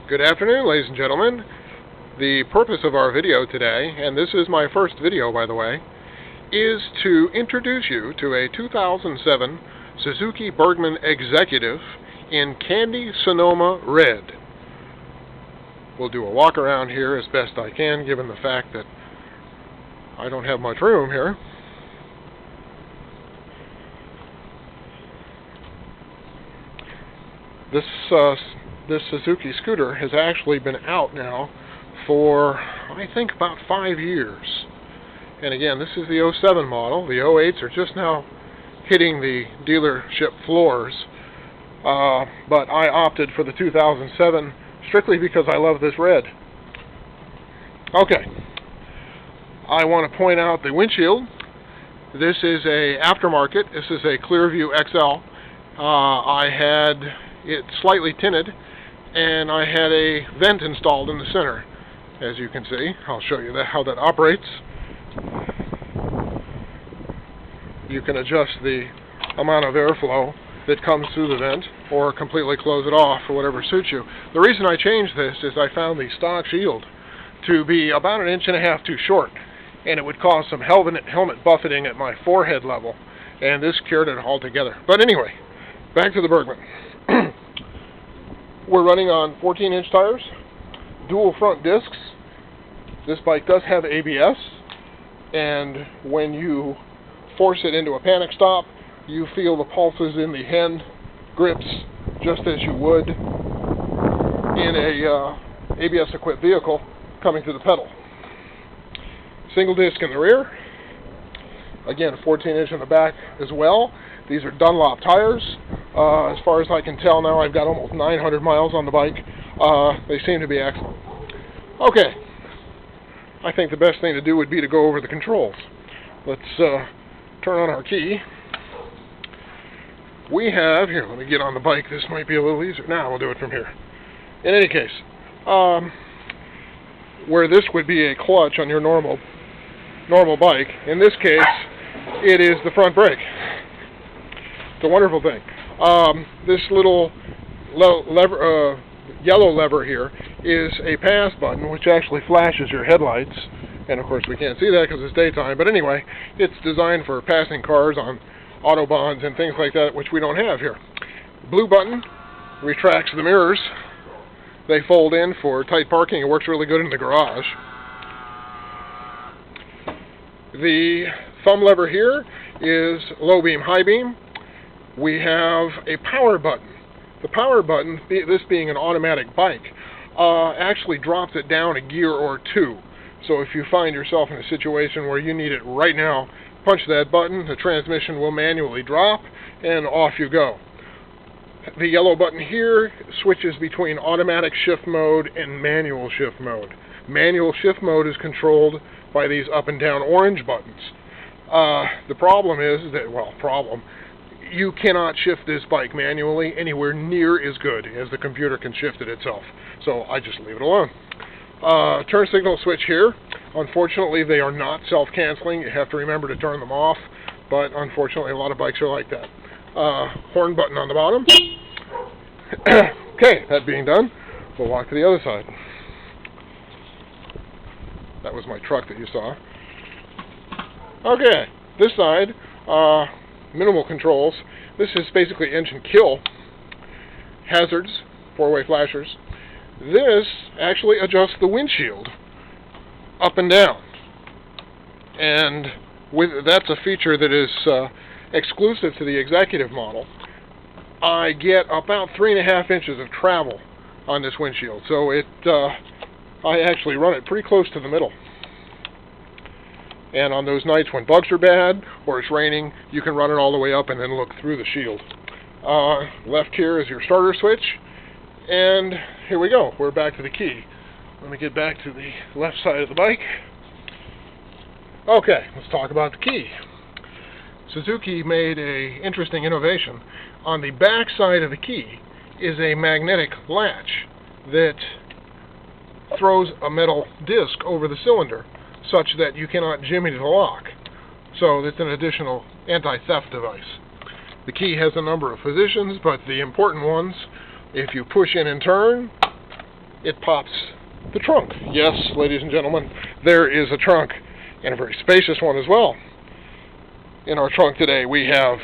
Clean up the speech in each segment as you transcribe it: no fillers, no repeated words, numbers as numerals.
Good afternoon, ladies and gentlemen. The purpose of our video today, and this is my first video by the way, is to introduce you to a 2007 Suzuki Burgman Executive in Candy Sonoma Red. We'll do a walk around here as best I can, given the fact that I don't have much room here. This Suzuki scooter has actually been out now for, I think, about 5 years. And again, this is the 07 model. The 08s are just now hitting the dealership floors. But I opted for the 2007 strictly because I love this red. Okay. I want to point out the windshield. This is a aftermarket. This is a Clearview XL. I had it slightly tinted, and I had a vent installed in the center. As you can see, I'll show you how that operates. You can adjust the amount of airflow that comes through the vent, or completely close it off, or whatever suits you. The reason I changed this is I found the stock shield to be about 1.5 inches too short, and it would cause some helmet buffeting at my forehead level, and this cured it altogether. But anyway, back to the Burgman. We're running on 14-inch tires, dual front discs. This bike does have ABS, and when you force it into a panic stop, you feel the pulses in the hand grips just as you would in a ABS-equipped vehicle coming to the pedal. Single disc in the rear. Again, 14-inch in the back as well. These are Dunlop tires. As far as I can tell now, I've got almost 900 miles on the bike. They seem to be excellent. Okay. I think the best thing to do would be to go over the controls. Let's turn on our key. We have, here, let me get on the bike. This might be a little easier. Now we'll do it from here. In any case, where this would be a clutch on your normal bike, in this case, it is the front brake. It's a wonderful thing. This little yellow lever here is a pass button, which actually flashes your headlights. And of course we can't see that because it's daytime. But anyway, it's designed for passing cars on autobahns and things like that, which we don't have here. Blue button retracts the mirrors. They fold in for tight parking. It works really good in the garage. The thumb lever here is low beam, high beam. We have a power button. The power button, this being an automatic bike, actually drops it down a gear or two. So if you find yourself in a situation where you need it right now, punch that button, the transmission will manually drop, and off you go. The yellow button here switches between automatic shift mode and manual shift mode. Manual shift mode is controlled by these up and down orange buttons. The problem is that, you cannot shift this bike manually anywhere near as good as the computer can shift it itself. So I just leave it alone. Turn signal switch here. Unfortunately, they are not self-canceling. You have to remember to turn them off, but unfortunately a lot of bikes are like that. Horn button on the bottom. Okay, that being done, we'll walk to the other side. That was my truck that you saw. Okay, this side, minimal controls. This is basically engine kill. Hazards, four-way flashers. This actually adjusts the windshield up and down. And that's a feature that is exclusive to the executive model. I get about 3.5 inches of travel on this windshield. So I actually run it pretty close to the middle. And on those nights when bugs are bad or it's raining, you can run it all the way up and then look through the shield. Left here is your starter switch. And here we go. We're back to the key. Let me get back to the left side of the bike. Okay, let's talk about the key. Suzuki made an interesting innovation. On the back side of the key is a magnetic latch that throws a metal disc over the cylinder, such that you cannot jimmy the lock. So it's an additional anti-theft device. The key has a number of positions, but the important ones, if you push in and turn, it pops the trunk. Yes, ladies and gentlemen, there is a trunk, and a very spacious one as well. In our trunk today, we have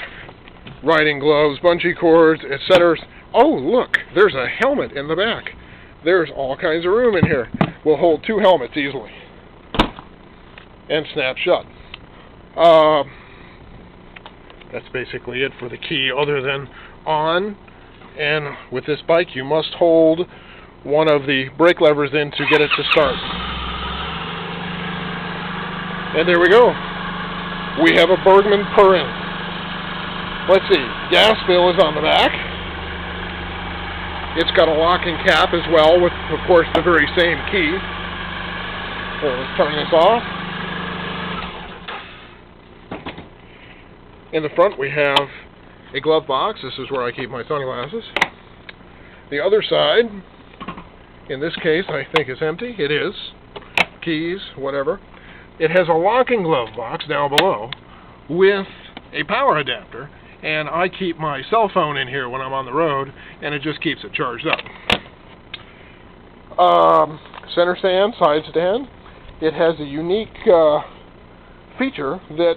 riding gloves, bungee cords, etc. Oh, look, there's a helmet in the back. There's all kinds of room in here. We'll hold 2 helmets easily. And snap shut. That's basically it for the key, other than on. And with this bike, you must hold one of the brake levers in to get it to start. And there we go. We have a Burgman purring. Let's see, gas bill is on the back. It's got a locking cap as well with, of course, the very same key. So let's turn this off. In the front we have a glove box. This is where I keep my sunglasses. The other side, in this case, I think is empty. It is. Keys, whatever. It has a locking glove box down below with a power adapter, and I keep my cell phone in here when I'm on the road, and it just keeps it charged up. Center stand, side stand. It has a unique feature that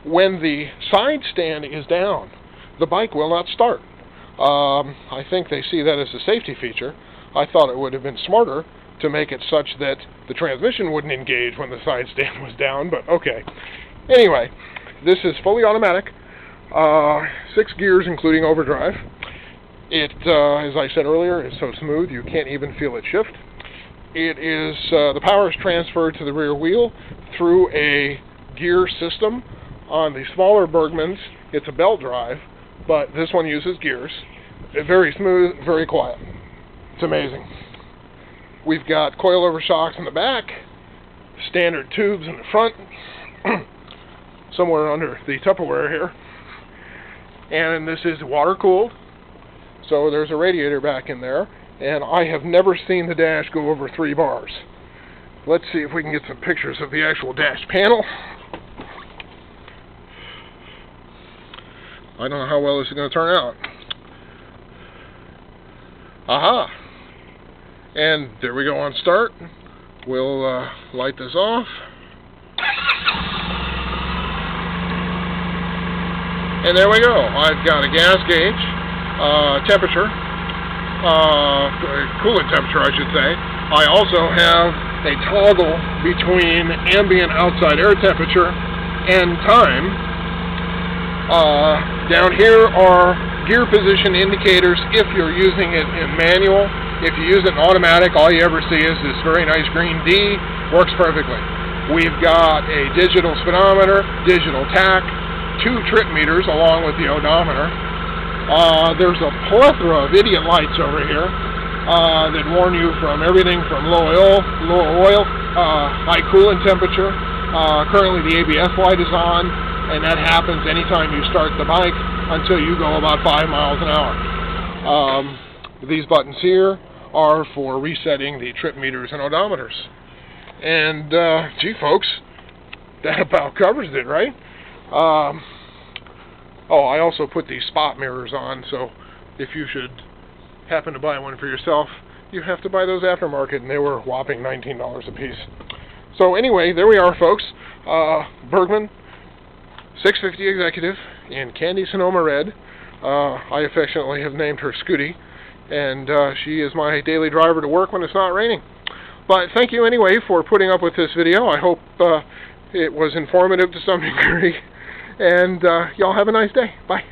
when the side stand is down, the bike will not start. I think they see that as a safety feature. I thought it would have been smarter to make it such that the transmission wouldn't engage when the side stand was down, but okay. Anyway, this is fully automatic, 6 gears including overdrive. It, as I said earlier, is so smooth you can't even feel it shift. It is, the power is transferred to the rear wheel through a gear system. On the smaller Burgmans, it's a belt drive, but this one uses gears. Very smooth, very quiet. It's amazing. We've got coilover shocks in the back, standard tubes in the front, somewhere under the Tupperware here. And this is water cooled, so there's a radiator back in there, and I have never seen the dash go over 3 bars. Let's see if we can get some pictures of the actual dash panel. I don't know how well this is going to turn out. Aha! And there we go on start. We'll light this off. And there we go. I've got a gas gauge, temperature, coolant temperature I should say. I also have a toggle between ambient outside air temperature and time. Down here are gear position indicators if you're using it in manual. If you use it in automatic, all you ever see is this very nice green D. Works perfectly. We've got a digital speedometer, digital tach, 2 trip meters along with the odometer. There's a plethora of idiot lights over here that warn you from everything from low oil, high coolant temperature. Currently the ABS light is on, and that happens anytime you start the bike until you go about 5 miles an hour. These buttons here are for resetting the trip meters and odometers. And, gee folks, that about covers it, right? Oh, I also put these spot mirrors on, so if you should happen to buy one for yourself, you have to buy those aftermarket, and they were a whopping $19 a piece. So anyway, there we are, folks. Burgman 650 Executive in Candy Sonoma Red. I affectionately have named her Scooty, and she is my daily driver to work when it's not raining. But thank you anyway for putting up with this video. I hope it was informative to some degree, and y'all have a nice day. Bye.